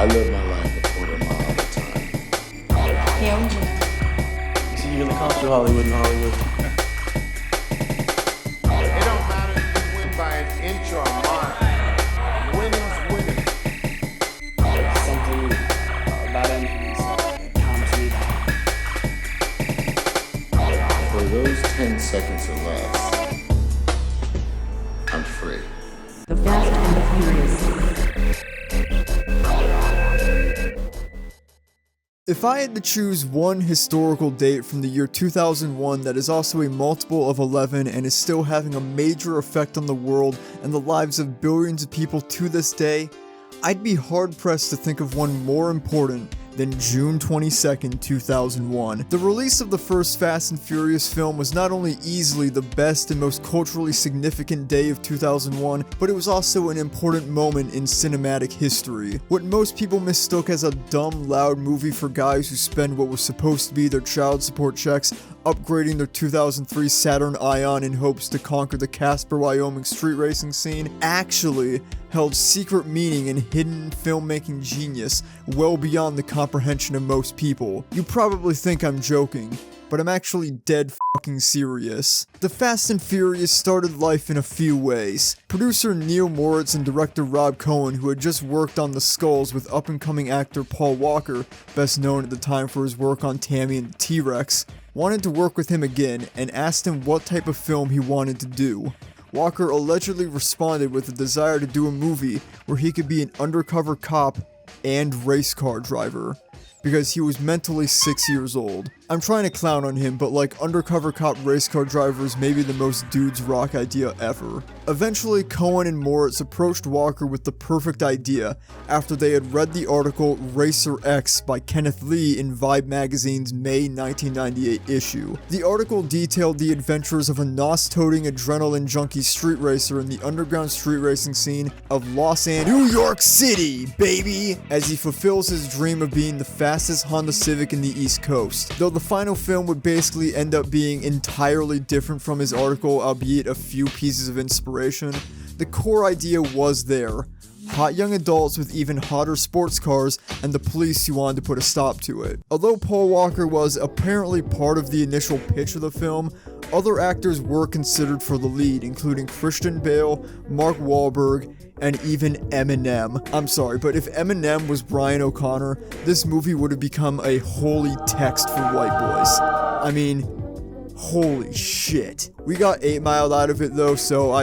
I live my life a quarter mile at a time. E onde? So you're gonna come through Hollywood and Hollywood. It don't matter if you win by an inch or a mile. Winning's winning. Something about engines that calms me down. For those 10 seconds or less, I'm free. The Fast and the Furious. If I had to choose one historical date from the year 2001 that is also a multiple of 11 and is still having a major effect on the world and the lives of billions of people to this day, I'd be hard-pressed to think of one more important than June 22nd, 2001. The release of the first Fast and Furious film was not only easily the best and most culturally significant day of 2001, but it was also an important moment in cinematic history. What most people mistook as a dumb, loud movie for guys who spend what was supposed to be their child support checks upgrading their 2003 Saturn Ion in hopes to conquer the Casper, Wyoming street racing scene actually held secret meaning and hidden filmmaking genius well beyond the comprehension of most people. You probably think I'm joking, but I'm actually dead fucking serious. The Fast and Furious started life in a few ways. Producer Neil Moritz and director Rob Cohen, who had just worked on The Skulls with up-and-coming actor Paul Walker, best known at the time for his work on Tammy and the T-Rex, wanted to work with him again and asked him what type of film he wanted to do. Walker allegedly responded with a desire to do a movie where he could be an undercover cop and race car driver, because he was mentally 6 years old. I'm trying to clown on him, but like undercover cop race car driver is maybe the most dude's rock idea ever. Eventually, Cohen and Moritz approached Walker with the perfect idea after they had read the article Racer X by Kenneth Lee in Vibe magazine's May 1998 issue. The article detailed the adventures of a nos-toting adrenaline junkie street racer in the underground street racing scene of Los Angeles, New York City, baby, as he fulfills his dream of being the fastest Honda Civic in the East Coast. Though the final film would basically end up being entirely different from his article, albeit a few pieces of inspiration, the core idea was there. Hot young adults with even hotter sports cars and the police who wanted to put a stop to it. Although Paul Walker was apparently part of the initial pitch of the film, other actors were considered for the lead, including Christian Bale, Mark Wahlberg, and even Eminem. I'm sorry, but if Eminem was Brian O'Connor, this movie would have become a holy text for white boys. I mean, holy shit. We got 8 Mile out of it though, so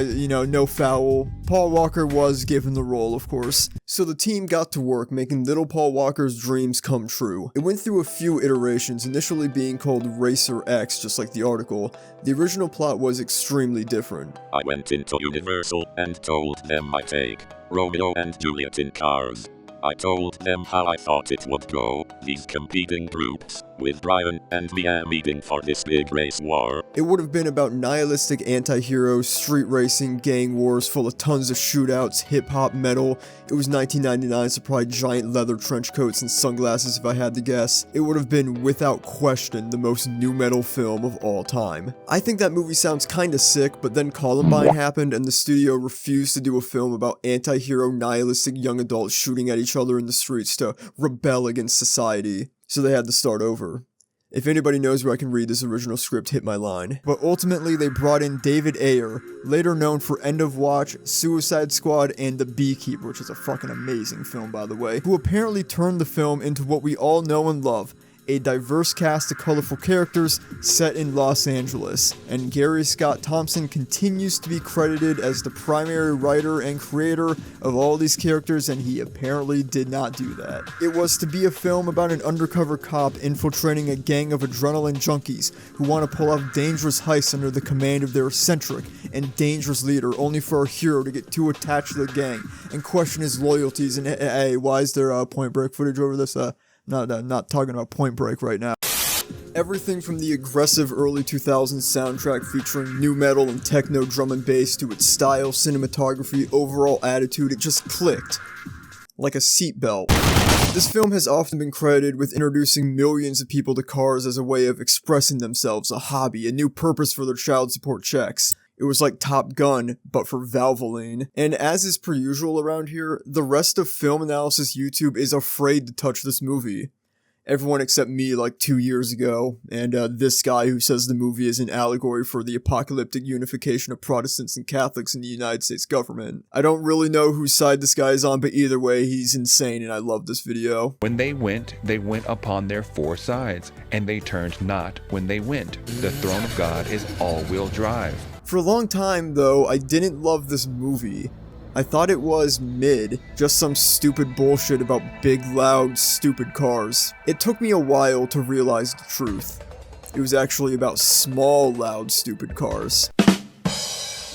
no foul. Paul Walker was given the role, of course. So the team got to work making little Paul Walker's dreams come true. It went through a few iterations, initially being called Racer X, just like the article. The original plot was extremely different. I went into Universal and told them I take Romeo and Juliet in cars. I told them how I thought it would go, these competing groups, with Brian and Mia meeting for this big race war. It would have been about nihilistic anti-heroes, street racing, gang wars full of tons of shootouts, hip-hop, metal. It was 1999, so probably giant leather trench coats and sunglasses if I had to guess. It would have been, without question, the most nu metal film of all time. I think that movie sounds kinda sick, but then Columbine happened and the studio refused to do a film about anti-hero nihilistic young adults shooting at each other in the streets to rebel against society. So they had to start over. If anybody knows where I can read this original script, hit my line. But ultimately, they brought in David Ayer, later known for End of Watch, Suicide Squad, and The Beekeeper, which is a fucking amazing film, by the way, who apparently turned the film into what we all know and love, a diverse cast of colorful characters set in Los Angeles, and Gary Scott Thompson continues to be credited as the primary writer and creator of all these characters, and he apparently did not do that. It was to be a film about an undercover cop infiltrating a gang of adrenaline junkies who want to pull off dangerous heists under the command of their eccentric and dangerous leader, only for our hero to get too attached to the gang and question his loyalties. And hey, why is there Point Break footage over this? Not talking about Point Break right now. Everything from the aggressive early 2000s soundtrack featuring nu metal and techno drum and bass to its style, cinematography, overall attitude, it just clicked. Like a seatbelt. This film has often been credited with introducing millions of people to cars as a way of expressing themselves, a hobby, a new purpose for their child support checks. It was like Top Gun, but for Valvoline. And as is per usual around here, the rest of Film Analysis YouTube is afraid to touch this movie. Everyone except me like 2 years ago, and this guy who says the movie is an allegory for the apocalyptic unification of Protestants and Catholics in the United States government. I don't really know whose side this guy is on, but either way, he's insane and I love this video. When they went upon their four sides, and they turned not when they went. The throne of God is all-wheel drive. For a long time, though, I didn't love this movie. I thought it was mid, just some stupid bullshit about big, loud, stupid cars. It took me a while to realize the truth. It was actually about small, loud, stupid cars.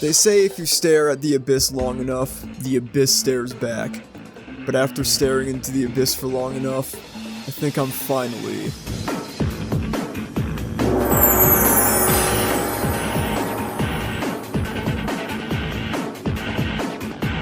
They say if you stare at the abyss long enough, the abyss stares back. But after staring into the abyss for long enough, I think I'm finally...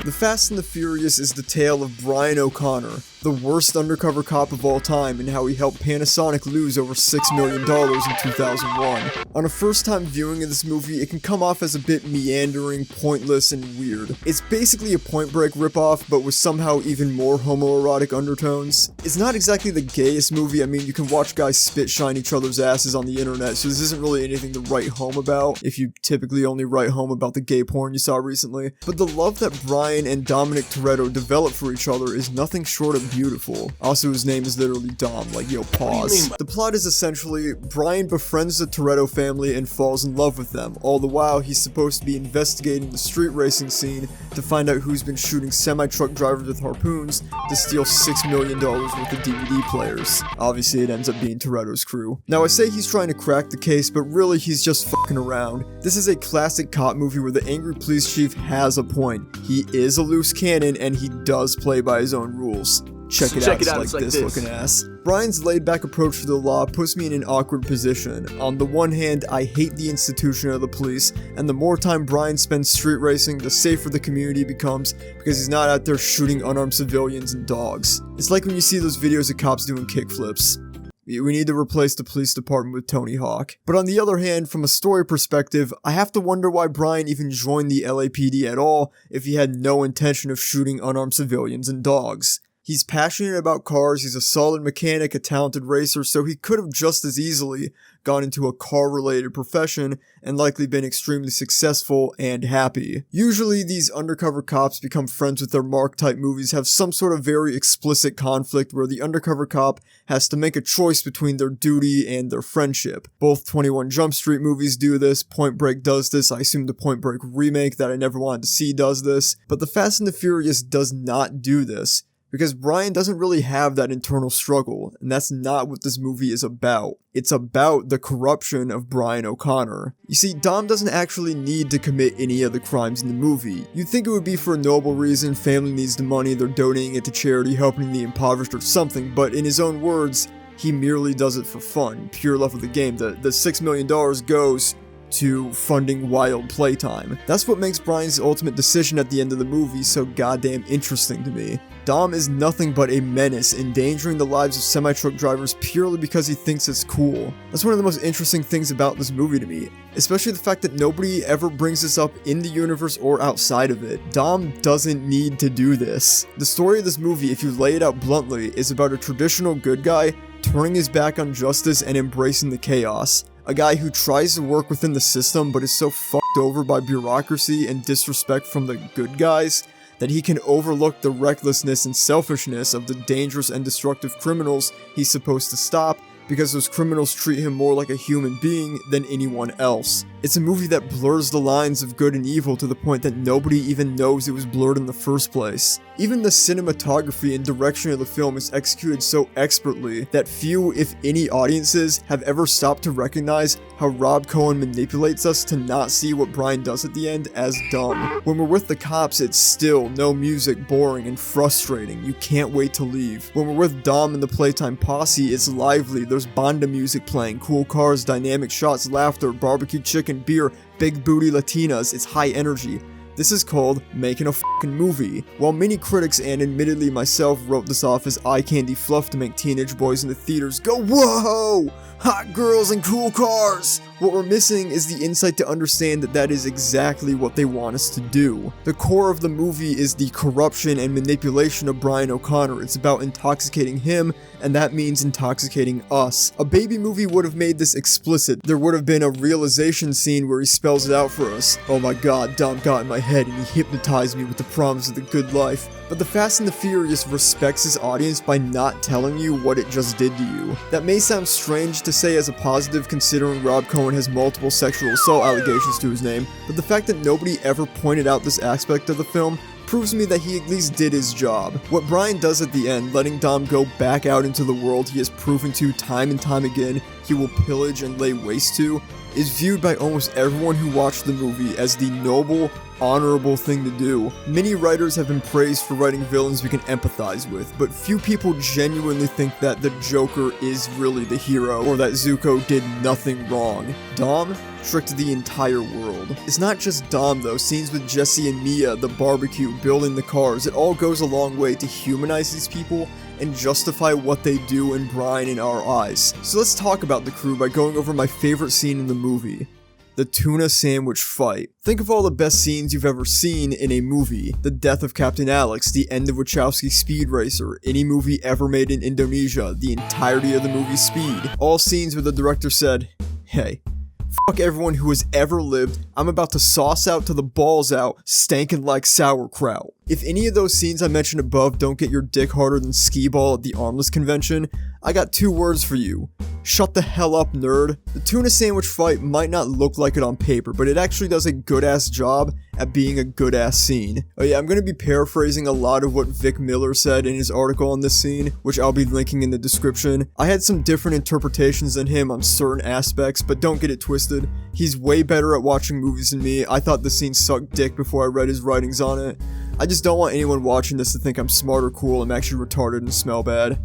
The Fast and the Furious is the tale of Brian O'Connor, the worst undercover cop of all time, and how he helped Panasonic lose over $6 million in 2001. On a first-time viewing of this movie, it can come off as a bit meandering, pointless, and weird. It's basically a Point Break ripoff, but with somehow even more homoerotic undertones. It's not exactly the gayest movie. I mean, you can watch guys spit shine each other's asses on the internet, so this isn't really anything to write home about, if you typically only write home about the gay porn you saw recently. But the love that Brian and Dominic Toretto develop for each other is nothing short of beautiful. Also, his name is literally Dom, like, yo, pause. The plot is essentially, Brian befriends the Toretto family and falls in love with them. All the while, he's supposed to be investigating the street racing scene to find out who's been shooting semi-truck drivers with harpoons to steal $6 million worth of DVD players. Obviously, it ends up being Toretto's crew. Now, I say he's trying to crack the case, but really, he's just fucking around. This is a classic cop movie where the angry police chief has a point. He is a loose cannon, and he does play by his own rules. Check it out, it's like this looking ass. Brian's laid-back approach to the law puts me in an awkward position. On the one hand, I hate the institution of the police, and the more time Brian spends street racing, the safer the community becomes, because he's not out there shooting unarmed civilians and dogs. It's like when you see those videos of cops doing kickflips. We need to replace the police department with Tony Hawk. But on the other hand, from a story perspective, I have to wonder why Brian even joined the LAPD at all if he had no intention of shooting unarmed civilians and dogs. He's passionate about cars, he's a solid mechanic, a talented racer, so he could have just as easily gone into a car-related profession and likely been extremely successful and happy. Usually, these undercover cops become friends with their Mark-type movies have some sort of very explicit conflict where the undercover cop has to make a choice between their duty and their friendship. Both 21 Jump Street movies do this, Point Break does this, I assume the Point Break remake that I never wanted to see does this, but The Fast and the Furious does not do this. Because Brian doesn't really have that internal struggle, and that's not what this movie is about. It's about the corruption of Brian O'Connor. You see, Dom doesn't actually need to commit any of the crimes in the movie. You'd think it would be for a noble reason, family needs the money, they're donating it to charity, helping the impoverished or something, but in his own words, he merely does it for fun, pure love of the game. The $6 million goes to funding wild playtime. That's what makes Brian's ultimate decision at the end of the movie so goddamn interesting to me. Dom is nothing but a menace, endangering the lives of semi-truck drivers purely because he thinks it's cool. That's one of the most interesting things about this movie to me, especially the fact that nobody ever brings this up in the universe or outside of it. Dom doesn't need to do this. The story of this movie, if you lay it out bluntly, is about a traditional good guy turning his back on justice and embracing the chaos. A guy who tries to work within the system but is so fucked over by bureaucracy and disrespect from the good guys that he can overlook the recklessness and selfishness of the dangerous and destructive criminals he's supposed to stop because those criminals treat him more like a human being than anyone else. It's a movie that blurs the lines of good and evil to the point that nobody even knows it was blurred in the first place. Even the cinematography and direction of the film is executed so expertly that few, if any, audiences have ever stopped to recognize how Rob Cohen manipulates us to not see what Brian does at the end as dumb. When we're with the cops, it's still, no music, boring, and frustrating. You can't wait to leave. When we're with Dom and the Playtime Posse, it's lively. There's Banda music playing, cool cars, dynamic shots, laughter, barbecue chicken, beer, big booty Latinas. It's high energy. This is called making a fucking movie. While many critics and admittedly myself wrote this off as eye candy fluff to make teenage boys in the theaters go whoa, hot girls and cool cars. What we're missing is the insight to understand that that is exactly what they want us to do. The core of the movie is the corruption and manipulation of Brian O'Connor. It's about intoxicating him, and that means intoxicating us. A baby movie would have made this explicit. There would have been a realization scene where he spells it out for us. Oh my god, Dom got in my head and he hypnotized me with the promise of the good life. But the Fast and the Furious respects his audience by not telling you what it just did to you. That may sound strange to say as a positive considering Rob Cohen has multiple sexual assault allegations to his name, but the fact that nobody ever pointed out this aspect of the film proves to me that he at least did his job. What Brian does at the end, letting Dom go back out into the world he has proven to time and time again he will pillage and lay waste to, is viewed by almost everyone who watched the movie as the noble, honorable thing to do. Many writers have been praised for writing villains we can empathize with, but few people genuinely think that the Joker is really the hero, or that Zuko did nothing wrong. Dom tricked the entire world. It's not just Dom though, scenes with Jesse and Mia, the barbecue, building the cars, it all goes a long way to humanize these people and justify what they do in Brian in our eyes. So let's talk about the crew by going over my favorite scene in the movie. The tuna sandwich fight. Think of all the best scenes you've ever seen in a movie. The death of Captain Alex, the end of Wachowski's Speed Racer, any movie ever made in Indonesia, the entirety of the movie Speed. All scenes where the director said, hey, fuck everyone who has ever lived, I'm about to sauce out to the balls out, stankin' like sauerkraut. If any of those scenes I mentioned above don't get your dick harder than skee ball at the Armless convention, I got 2 words for you. Shut the hell up, nerd. The tuna sandwich fight might not look like it on paper, but it actually does a good-ass job at being a good-ass scene. Oh yeah, I'm gonna be paraphrasing a lot of what Vic Miller said in his article on this scene, which I'll be linking in the description. I had some different interpretations than him on certain aspects, but don't get it twisted. He's way better at watching movies than me. I thought the scene sucked dick before I read his writings on it. I just don't want anyone watching this to think I'm smart or cool. I'm actually retarded and smell bad.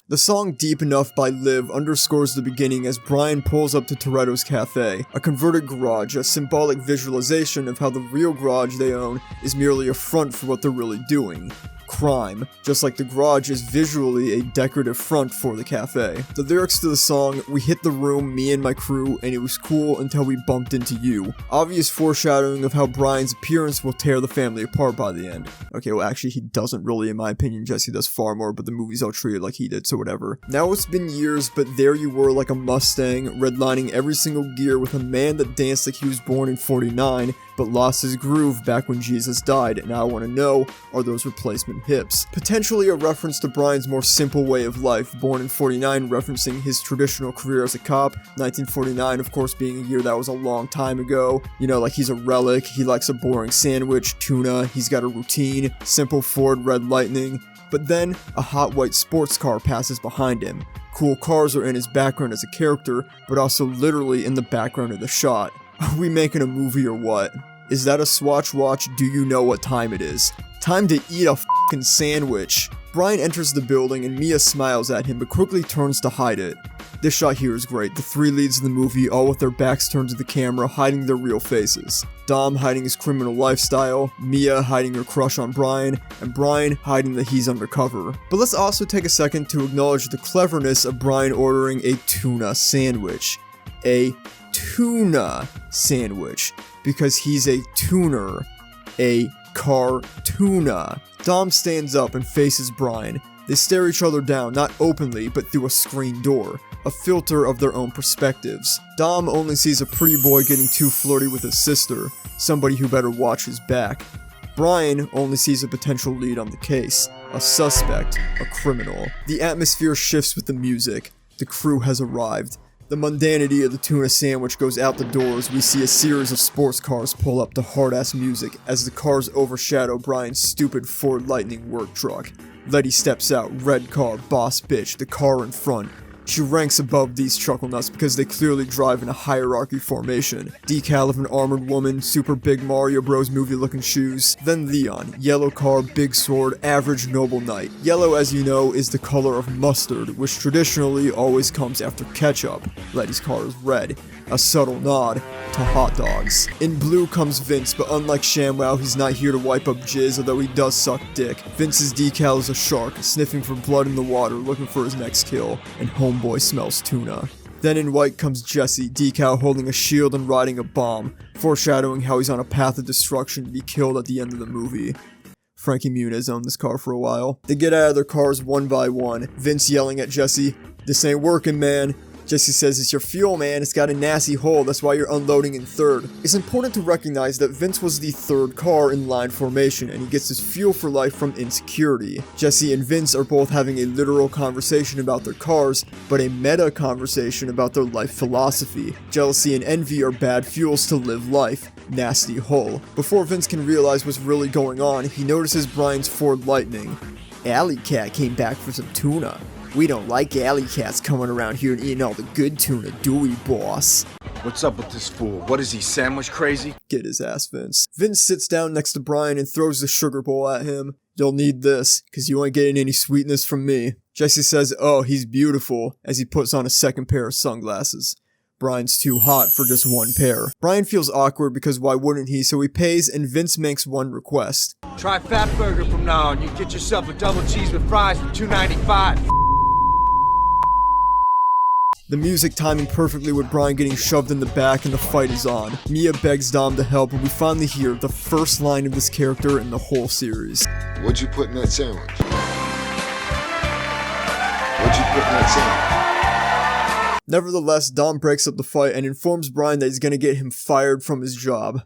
The song Deep Enough by Liv underscores the beginning as Brian pulls up to Toretto's cafe, a converted garage, a symbolic visualization of how the real garage they own is merely a front for what they're really doing. Crime, just like the garage is visually a decorative front for the cafe. The lyrics to the song, we hit the room, me and my crew, and it was cool until we bumped into you. Obvious foreshadowing of how Brian's appearance will tear the family apart by the end. Okay, well actually he doesn't really in my opinion, Jesse does far more, but the movie's all treated like he did, so whatever. Now it's been years, but there you were like a Mustang, redlining every single gear with a man that danced like he was born in 49, but lost his groove back when Jesus died, and I want to know, are those replacement hips? Potentially a reference to Brian's more simple way of life, born in 49 referencing his traditional career as a cop, 1949 of course being a year that was a long time ago, you know, like he's a relic, he likes a boring sandwich, tuna, he's got a routine, simple Ford Red Lightning, but then a hot white sports car passes behind him. Cool cars are in his background as a character, but also literally in the background of the shot. Are we making a movie or what? Is that a Swatch watch? Do you know what time it is? Time to eat a f***ing sandwich. Brian enters the building and Mia smiles at him but quickly turns to hide it. This shot here is great. The 3 leads in the movie, all with their backs turned to the camera, hiding their real faces. Dom hiding his criminal lifestyle, Mia hiding her crush on Brian, and Brian hiding that he's undercover. But let's also take a second to acknowledge the cleverness of Brian ordering a tuna sandwich. A tuna sandwich. Because he's a tuner. A cartooner. Dom stands up and faces Brian. They stare each other down, not openly, but through a screen door. A filter of their own perspectives. Dom only sees a pretty boy getting too flirty with his sister, somebody who better watch his back. Brian only sees a potential lead on the case, a suspect, a criminal. The atmosphere shifts with the music. The crew has arrived. The mundanity of the tuna sandwich goes out the door as we see a series of sports cars pull up to hard-ass music as the cars overshadow Brian's stupid Ford Lightning work truck. Letty steps out, red car, boss bitch, the car in front. She ranks above these truckle nuts because they clearly drive in a hierarchy formation. Decal of an armored woman, super big Mario Bros movie looking shoes. Then Leon, yellow car, big sword, average noble knight. Yellow, as you know, is the color of mustard, which traditionally always comes after ketchup. Letty's car is red, a subtle nod to hot dogs. In blue comes Vince, but unlike ShamWow, he's not here to wipe up jizz, although he does suck dick. Vince's decal is a shark, sniffing for blood in the water, looking for his next kill, and homeboy smells tuna. Then in white comes Jesse, decal holding a shield and riding a bomb, foreshadowing how he's on a path of destruction to be killed at the end of the movie. Frankie Muniz owned this car for a while. They get out of their cars one by one, Vince yelling at Jesse, "This ain't working, man." Jesse says, "It's your fuel, man. It's got a nasty hole. That's why you're unloading in third." It's important to recognize that Vince was the third car in line formation, and he gets his fuel for life from insecurity. Jesse and Vince are both having a literal conversation about their cars, but a meta conversation about their life philosophy. Jealousy and envy are bad fuels to live life. Nasty hole. Before Vince can realize what's really going on, he notices Brian's Ford Lightning. "Alley Cat came back for some tuna. We don't like alley cats coming around here and eating all the good tuna, do we, boss?" What's up with this fool? What is he, sandwich crazy? Get his ass, Vince. Vince sits down next to Brian and throws the sugar bowl at him. "You'll need this, cause you ain't getting any sweetness from me." Jesse says, "Oh, he's beautiful," as he puts on a second pair of sunglasses. Brian's too hot for just one pair. Brian feels awkward because why wouldn't he, so he pays and Vince makes one request. Try Fat Burger from now on. You get yourself a double cheese with fries for $2.95. The music timing perfectly with Brian getting shoved in the back and the fight is on. Mia begs Dom to help and we finally hear the first line of this character in the whole series. What'd you put in that sandwich? What'd you put in that sandwich? Nevertheless, Dom breaks up the fight and informs Brian that he's gonna get him fired from his job.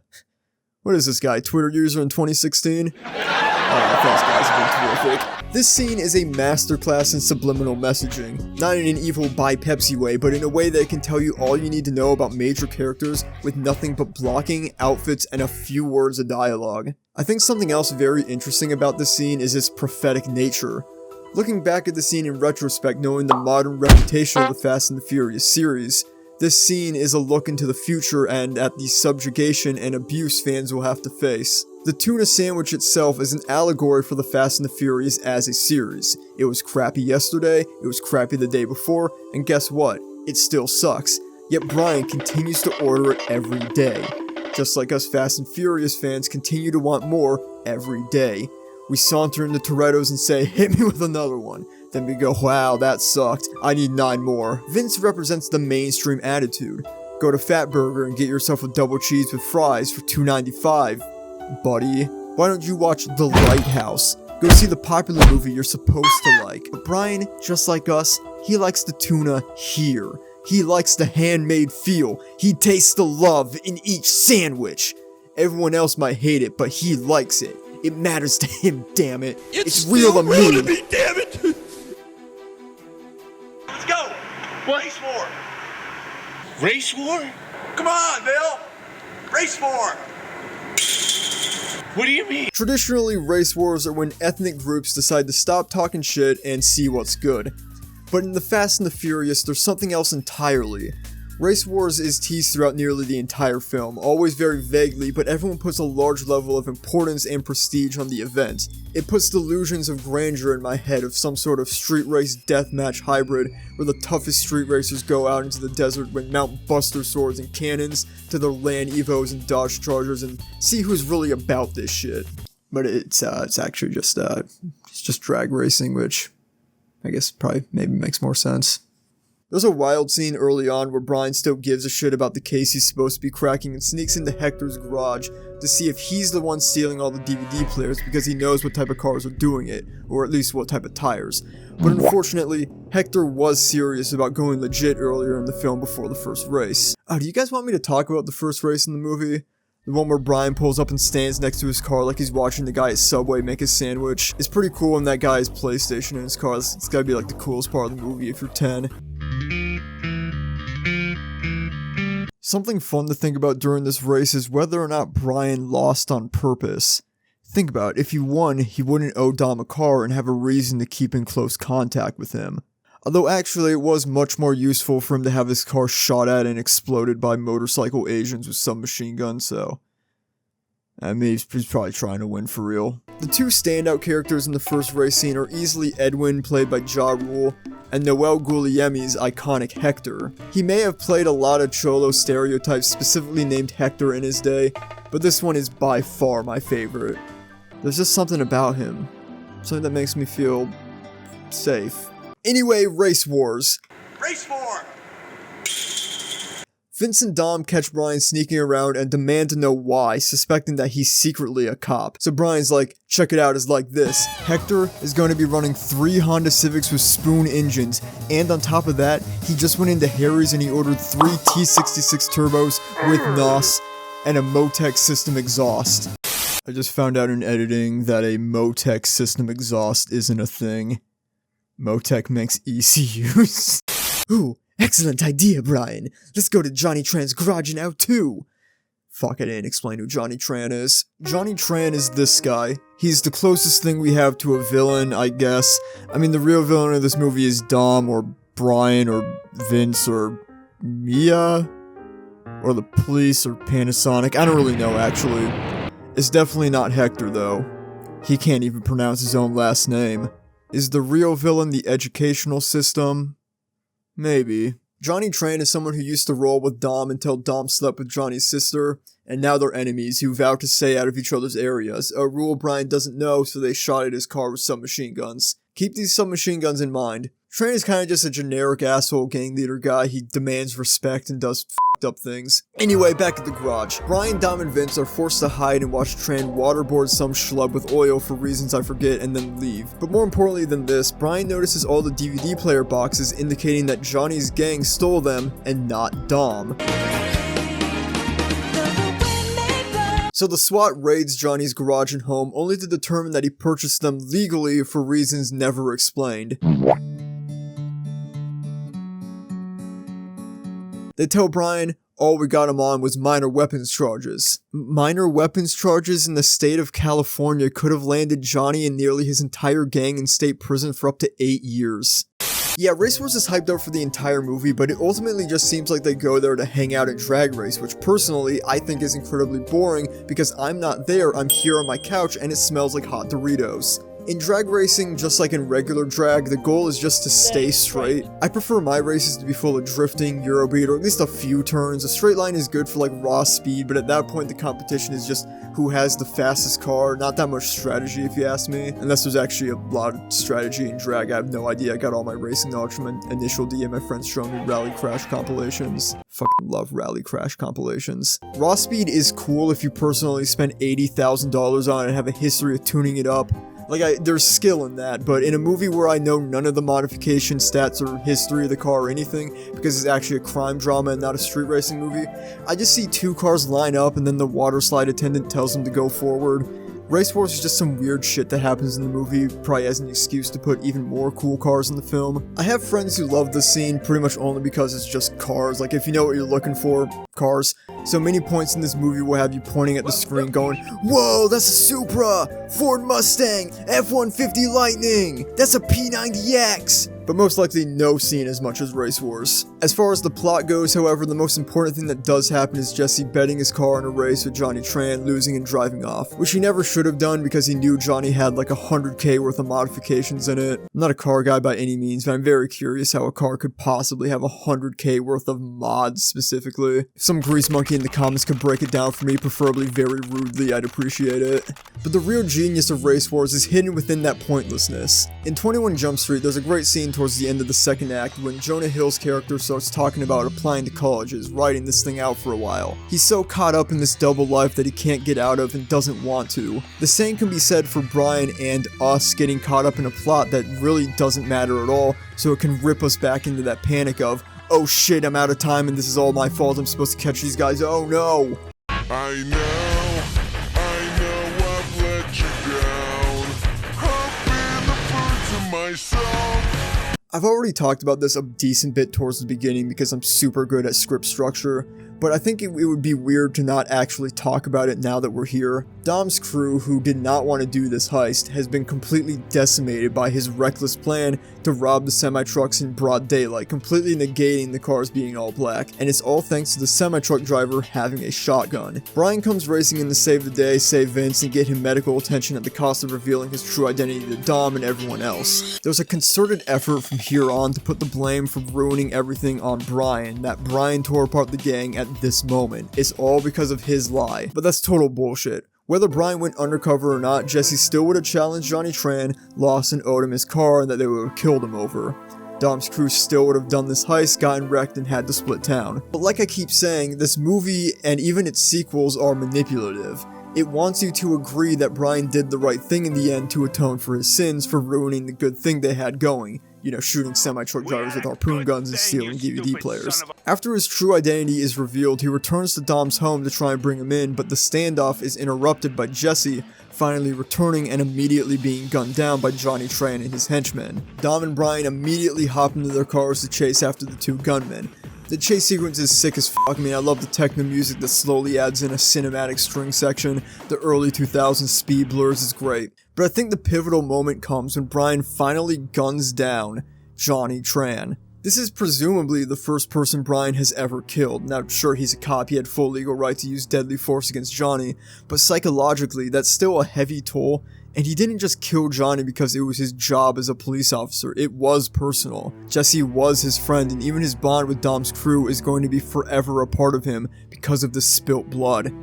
What is this guy, Twitter user in 2016? Thanks guys, have been terrific. This scene is a masterclass in subliminal messaging. Not in an evil buy Pepsi way, but in a way that can tell you all you need to know about major characters with nothing but blocking, outfits, and a few words of dialogue. I think something else very interesting about this scene is its prophetic nature. Looking back at the scene in retrospect, knowing the modern reputation of the Fast and the Furious series, this scene is a look into the future and at the subjugation and abuse fans will have to face. The tuna sandwich itself is an allegory for the Fast and the Furious as a series. It was crappy yesterday, it was crappy the day before, and guess what? It still sucks. Yet Brian continues to order it every day. Just like us Fast and Furious fans continue to want more every day. We saunter into Toretto's and say, "Hit me with another one." Then we go, "Wow, that sucked. I need 9 more." Vince represents the mainstream attitude. Go to Fat Burger and get yourself a double cheese with fries for $2.95. Buddy, why don't you watch The Lighthouse? Go see the popular movie you're supposed to like. But Brian, just like us, he likes the tuna here. He likes the handmade feel. He tastes the love in each sandwich. Everyone else might hate it, but he likes it. It matters to him, damn it. It's real to me. Damn it! Let's go! Race war! Race war? Come on, Bill! Race war! What do you mean? Traditionally, race wars are when ethnic groups decide to stop talking shit and see what's good. But in the Fast and the Furious, there's something else entirely. Race wars is teased throughout nearly the entire film, always very vaguely, but everyone puts a large level of importance and prestige on the event. It puts delusions of grandeur in my head of some sort of street race deathmatch hybrid, where the toughest street racers go out into the desert with Mount Buster swords and cannons to their Land Evos and Dodge Chargers and see who's really about this shit. But it's actually just drag racing, which I guess probably maybe makes more sense. There's a wild scene early on where Brian still gives a shit about the case he's supposed to be cracking and sneaks into Hector's garage to see if he's the one stealing all the DVD players because he knows what type of cars are doing it, or at least what type of tires. But unfortunately, Hector was serious about going legit earlier in the film before the first race. Oh, do you guys want me to talk about the first race in the movie? The one where Brian pulls up and stands next to his car like he's watching the guy at Subway make his sandwich. It's pretty cool when that guy has PlayStation in his car. It's gotta be like the coolest part of the movie if you're 10. Something fun to think about during this race is whether or not Brian lost on purpose. Think about it, if he won, he wouldn't owe Dom a car and have a reason to keep in close contact with him. Although actually it was much more useful for him to have his car shot at and exploded by motorcycle Asians with submachine guns, so... I mean, he's probably trying to win for real. The two standout characters in the first race scene are easily Edwin, played by Ja Rule, and Noel Guglielmi's iconic Hector. He may have played a lot of Cholo stereotypes specifically named Hector in his day, but this one is by far my favorite. There's just something about him. Something that makes me feel... safe. Anyway, Race Wars. Race war! Vince and Dom catch Brian sneaking around and demand to know why, suspecting that he's secretly a cop. So Brian's like, check it out, it's like this. Hector is going to be running 3 Honda Civics with spoon engines, and on top of that, he just went into Harry's and he ordered 3 T66 turbos with NOS and a Motec system exhaust. I just found out in editing that a Motec system exhaust isn't a thing. Motec makes ECUs. Ooh. Excellent idea, Brian. Let's go to Johnny Tran's garage now, too. Fuck, I didn't explain who Johnny Tran is. Johnny Tran is this guy. He's the closest thing we have to a villain, I guess. I mean, the real villain of this movie is Dom, or Brian, or Vince, or Mia, or the police, or Panasonic. I don't really know, actually. It's definitely not Hector, though. He can't even pronounce his own last name. Is the real villain the educational system? Maybe. Johnny Tran is someone who used to roll with Dom until Dom slept with Johnny's sister, and now they're enemies who vow to stay out of each other's areas, a rule Brian doesn't know, so they shot at his car with submachine guns. Keep these submachine guns in mind. Tran is kinda just a generic asshole gang leader guy. He demands respect and does f***ed up things. Anyway, back at the garage. Brian, Dom, and Vince are forced to hide and watch Tran waterboard some schlub with oil for reasons I forget and then leave. But more importantly than this, Brian notices all the DVD player boxes indicating that Johnny's gang stole them and not Dom. So the SWAT raids Johnny's garage and home only to determine that he purchased them legally for reasons never explained. They tell Brian all we got him on was minor weapons charges. Minor weapons charges in the state of California could have landed Johnny and nearly his entire gang in state prison for up to 8 years. Yeah, Race Wars is hyped up for the entire movie, but it ultimately just seems like they go there to hang out and drag race, which personally I think is incredibly boring because I'm not there, I'm here on my couch and it smells like hot Doritos. In drag racing, just like in regular drag, the goal is just to stay straight. I prefer my races to be full of drifting, Eurobeat, or at least a few turns. A straight line is good for like raw speed, but at that point the competition is just who has the fastest car. Not that much strategy if you ask me. Unless there's actually a lot of strategy in drag, I have no idea. I got all my racing knowledge from an initial D and my friends showing me Rally Crash compilations. Fucking love Rally Crash compilations. Raw speed is cool if you personally spend $80,000 on it and have a history of tuning it up. Like, there's skill in that, but in a movie where I know none of the modification stats or history of the car or anything, because it's actually a crime drama and not a street racing movie, I just see 2 cars line up and then the water slide attendant tells them to go forward. Race Wars is just some weird shit that happens in the movie, probably as an excuse to put even more cool cars in the film. I have friends who love this scene pretty much only because it's just cars, like if you know what you're looking for, cars. So many points in this movie will have you pointing at the screen going, whoa, that's a Supra, Ford Mustang, F-150 Lightning, that's a P90X. But most likely no scene as much as Race Wars. As far as the plot goes, however, the most important thing that does happen is Jesse betting his car in a race with Johnny Tran, losing and driving off, which he never should have done because he knew Johnny had like 100k worth of modifications in it. I'm not a car guy by any means, but I'm very curious how a car could possibly have 100k worth of mods specifically. If some grease monkey in the comments could break it down for me, preferably very rudely, I'd appreciate it. But the real genius of Race Wars is hidden within that pointlessness. In 21 Jump Street, there's a great scene towards the end of the second act when Jonah Hill's character starts talking about applying to colleges, writing this thing out for a while. He's so caught up in this double life that he can't get out of and doesn't want to. The same can be said for Brian and us getting caught up in a plot that really doesn't matter at all, so it can rip us back into that panic of, oh shit, I'm out of time and this is all my fault, I'm supposed to catch these guys, oh no! I know I've let you down. I've been the bird to myself. I've already talked about this a decent bit towards the beginning because I'm super good at script structure, but I think it would be weird to not actually talk about it now that we're here. Dom's crew, who did not want to do this heist, has been completely decimated by his reckless plan to rob the semi-trucks in broad daylight, completely negating the cars being all black, and it's all thanks to the semi-truck driver having a shotgun. Brian comes racing in to save the day, save Vince, and get him medical attention at the cost of revealing his true identity to Dom and everyone else. There's a concerted effort from here on to put the blame for ruining everything on Brian, that Brian tore apart the gang at this moment. It's all because of his lie, but that's total bullshit. Whether Brian went undercover or not, Jesse still would have challenged Johnny Tran, lost and owed him his car, and that they would have killed him over. Dom's crew still would have done this heist, gotten wrecked, and had to split town. But like I keep saying, this movie and even its sequels are manipulative. It wants you to agree that Brian did the right thing in the end to atone for his sins for ruining the good thing they had going. You know, shooting semi-truck drivers with harpoon guns and stealing DVD players. After his true identity is revealed, he returns to Dom's home to try and bring him in, but the standoff is interrupted by Jesse finally returning and immediately being gunned down by Johnny Tran and his henchmen. Dom and Brian immediately hop into their cars to chase after the two gunmen. The chase sequence is sick as fuck. I mean, I love the techno music that slowly adds in a cinematic string section. The early 2000s speed blurs is great. But I think the pivotal moment comes when Brian finally guns down Johnny Tran. This is presumably the first person Brian has ever killed. Now, sure, he's a cop, he had full legal right to use deadly force against Johnny, but psychologically, that's still a heavy toll. And he didn't just kill Johnny because it was his job as a police officer, it was personal. Jesse was his friend, and even his bond with Dom's crew is going to be forever a part of him because of the spilt blood.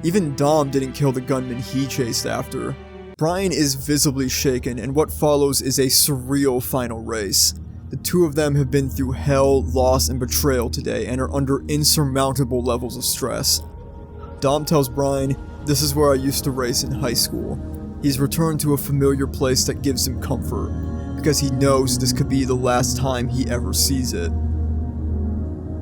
Even Dom didn't kill the gunman he chased after. Brian is visibly shaken, and what follows is a surreal final race. The two of them have been through hell, loss, and betrayal today, and are under insurmountable levels of stress. Dom tells Brian, "This is where I used to race in high school." He's returned to a familiar place that gives him comfort, because he knows this could be the last time he ever sees it.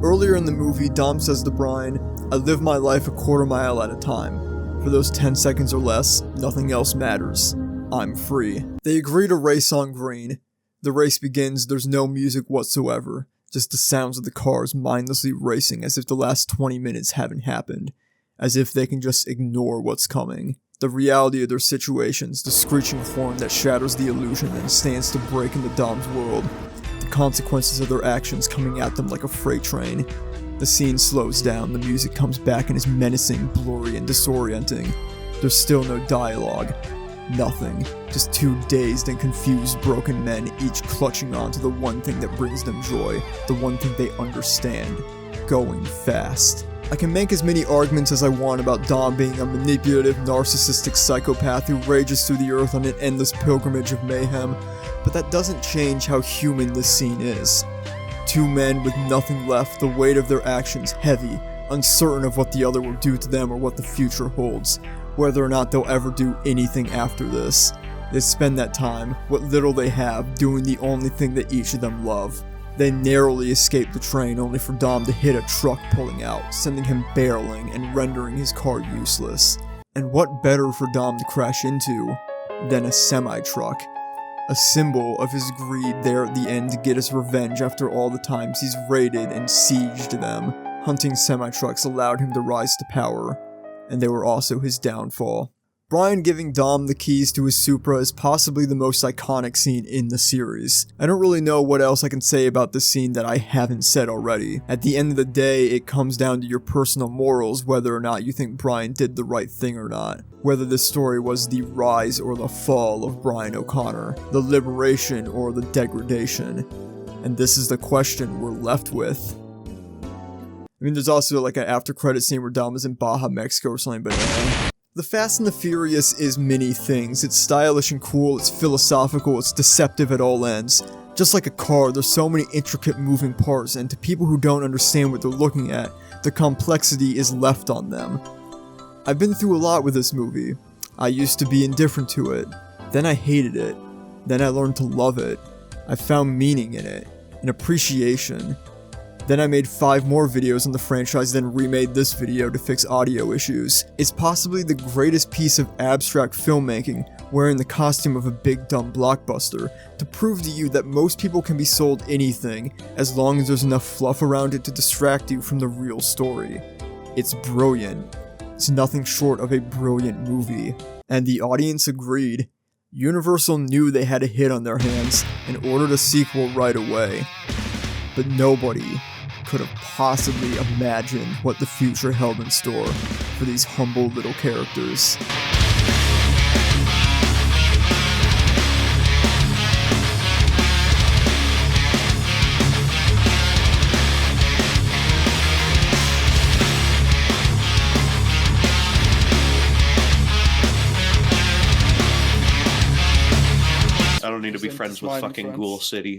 Earlier in the movie, Dom says to Brian, "I live my life a quarter mile at a time. For those 10 seconds or less, nothing else matters. I'm free." They agree to race on green. The race begins, there's no music whatsoever, just the sounds of the cars mindlessly racing as if the last 20 minutes haven't happened, as if they can just ignore what's coming. The reality of their situations, the screeching horn that shatters the illusion and stands to break into Dom's world, the consequences of their actions coming at them like a freight train. The scene slows down, the music comes back and is menacing, blurry, and disorienting. There's still no dialogue. Nothing. Just two dazed and confused broken men, each clutching on to the one thing that brings them joy, the one thing they understand. Going fast. I can make as many arguments as I want about Dom being a manipulative, narcissistic psychopath who rages through the earth on an endless pilgrimage of mayhem, but that doesn't change how human this scene is. Two men with nothing left, the weight of their actions heavy, uncertain of what the other will do to them or what the future holds, whether or not they'll ever do anything after this. They spend that time, what little they have, doing the only thing that each of them love. They narrowly escape the train only for Dom to hit a truck pulling out, sending him barreling and rendering his car useless. And what better for Dom to crash into than a semi-truck? A symbol of his greed there at the end to get his revenge after all the times he's raided and sieged them. Hunting semi-trucks allowed him to rise to power, and they were also his downfall. Brian giving Dom the keys to his Supra is possibly the most iconic scene in the series. I don't really know what else I can say about this scene that I haven't said already. At the end of the day, it comes down to your personal morals whether or not you think Brian did the right thing or not. Whether this story was the rise or the fall of Brian O'Connor, the liberation or the degradation. And this is the question we're left with. I mean, there's also like an after credit scene where Dom is in Baja, Mexico or something, but The Fast and the Furious is many things. It's stylish and cool, it's philosophical, it's deceptive at all ends. Just like a car, there's so many intricate moving parts, and to people who don't understand what they're looking at, the complexity is left on them. I've been through a lot with this movie. I used to be indifferent to it, then I hated it, then I learned to love it. I found meaning in it, an appreciation. Then I made 5 more videos on the franchise, then remade this video to fix audio issues. It's possibly the greatest piece of abstract filmmaking, wearing the costume of a big dumb blockbuster, to prove to you that most people can be sold anything, as long as there's enough fluff around it to distract you from the real story. It's brilliant. It's nothing short of a brilliant movie. And the audience agreed. Universal knew they had a hit on their hands and ordered a sequel right away. But nobody could have possibly imagined what the future held in store for these humble little characters. I don't need to be friends with fucking Ghoul City.